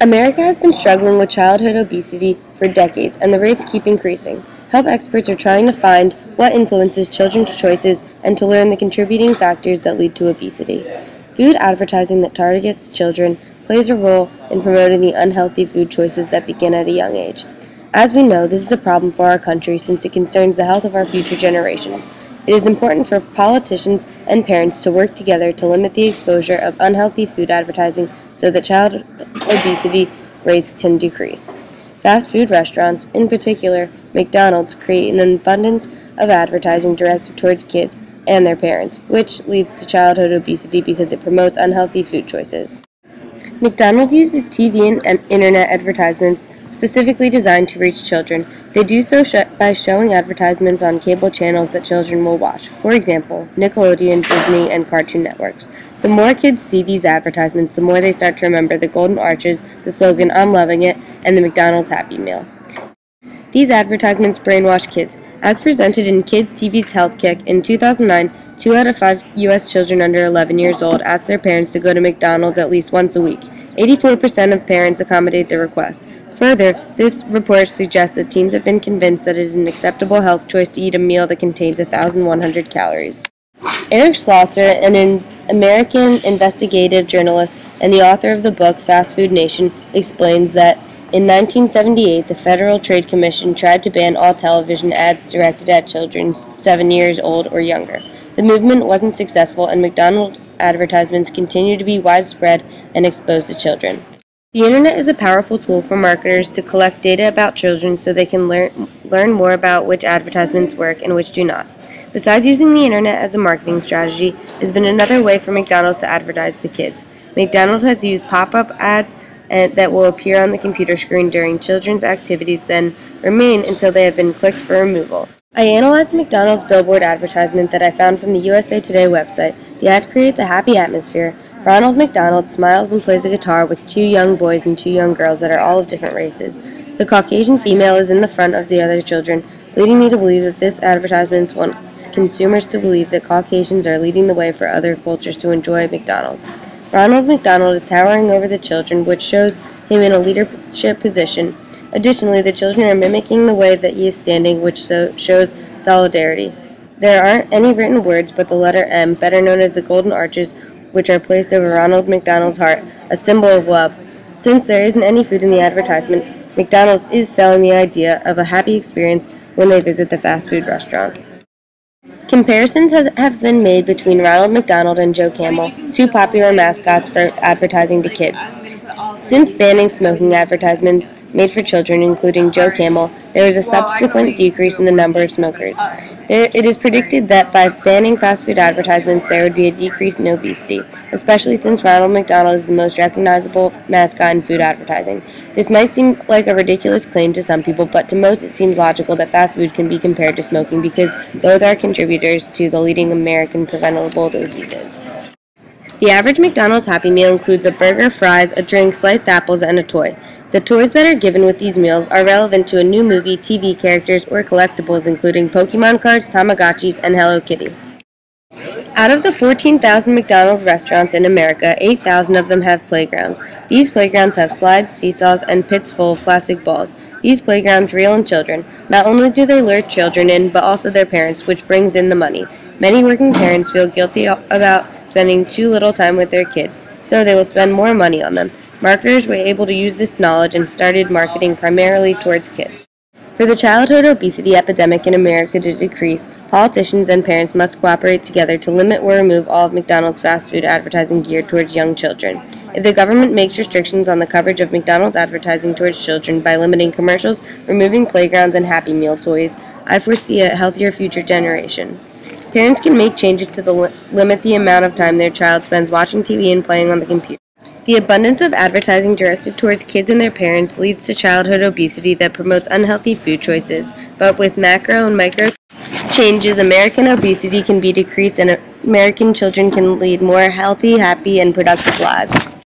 America has been struggling with childhood obesity for decades, and the rates keep increasing. Health experts are trying to find what influences children's choices and to learn the contributing factors that lead to obesity. Food advertising that targets children plays a role in promoting the unhealthy food choices that begin at a young age. As we know, this is a problem for our country since it concerns the health of our future generations. It is important for politicians and parents to work together to limit the exposure of unhealthy food advertising so that child obesity rates can decrease. Fast food restaurants, in particular McDonald's, create an abundance of advertising directed towards kids and their parents, which leads to childhood obesity because it promotes unhealthy food choices. McDonald's uses TV and internet advertisements specifically designed to reach children. They do so by showing advertisements on cable channels that children will watch, for example, Nickelodeon, Disney, and Cartoon Networks. The more kids see these advertisements, the more they start to remember the golden arches, the slogan "I'm loving it," and the McDonald's Happy Meal. These advertisements brainwash kids. As presented in Kids TV's Health Kick in 2009, 2 out of 5 U.S. children under 11 years old ask their parents to go to McDonald's at least once a week. 84% of parents accommodate the request. Further, this report suggests that teens have been convinced that it is an acceptable health choice to eat a meal that contains 1,100 calories. Eric Schlosser, an American investigative journalist and the author of the book Fast Food Nation, explains that in 1978, the Federal Trade Commission tried to ban all television ads directed at children 7 years old or younger. The movement wasn't successful, and McDonald's advertisements continue to be widespread and exposed to children. The internet is a powerful tool for marketers to collect data about children so they can learn more about which advertisements work and which do not. Besides using the internet as a marketing strategy, has been another way for McDonald's to advertise to kids. McDonald's has used pop-up ads that will appear on the computer screen during children's activities, then remain until they have been clicked for removal. I analyzed McDonald's billboard advertisement that I found from the USA Today website. The ad creates a happy atmosphere. Ronald McDonald smiles and plays a guitar with 2 young boys and 2 young girls that are all of different races. The Caucasian female is in the front of the other children, leading me to believe that this advertisement wants consumers to believe that Caucasians are leading the way for other cultures to enjoy McDonald's. Ronald McDonald is towering over the children, which shows him in a leadership position. Additionally, the children are mimicking the way that he is standing, which shows solidarity. There aren't any written words, but the letter M, better known as the golden arches, which are placed over Ronald McDonald's heart, a symbol of love. Since there isn't any food in the advertisement, McDonald's is selling the idea of a happy experience when they visit the fast food restaurant. Comparisons have been made between Ronald McDonald and Joe Camel, 2 popular mascots for advertising to kids. Since banning smoking advertisements made for children, including Joe Camel, there is a subsequent decrease in the number of smokers. It is predicted that by banning fast food advertisements, there would be a decrease in obesity, especially since Ronald McDonald is the most recognizable mascot in food advertising. This might seem like a ridiculous claim to some people, but to most it seems logical that fast food can be compared to smoking because both are contributors to the leading American preventable diseases. The average McDonald's Happy Meal includes a burger, fries, a drink, sliced apples, and a toy. The toys that are given with these meals are relevant to a new movie, TV characters, or collectibles including Pokemon cards, Tamagotchis, and Hello Kitty. Out of the 14,000 McDonald's restaurants in America, 8,000 of them have playgrounds. These playgrounds have slides, seesaws, and pits full of plastic balls. These playgrounds reel in children. Not only do they lure children in, but also their parents, which brings in the money. Many working parents feel guilty about spending too little time with their kids, so they will spend more money on them. Marketers were able to use this knowledge and started marketing primarily towards kids. For the childhood obesity epidemic in America to decrease, politicians and parents must cooperate together to limit or remove all of McDonald's fast food advertising geared towards young children. If the government makes restrictions on the coverage of McDonald's advertising towards children by limiting commercials, removing playgrounds, and Happy Meal toys, I foresee a healthier future generation. Parents can make changes to limit the amount of time their child spends watching TV and playing on the computer. The abundance of advertising directed towards kids and their parents leads to childhood obesity that promotes unhealthy food choices, but with macro and micro changes, American obesity can be decreased and American children can lead more healthy, happy, and productive lives.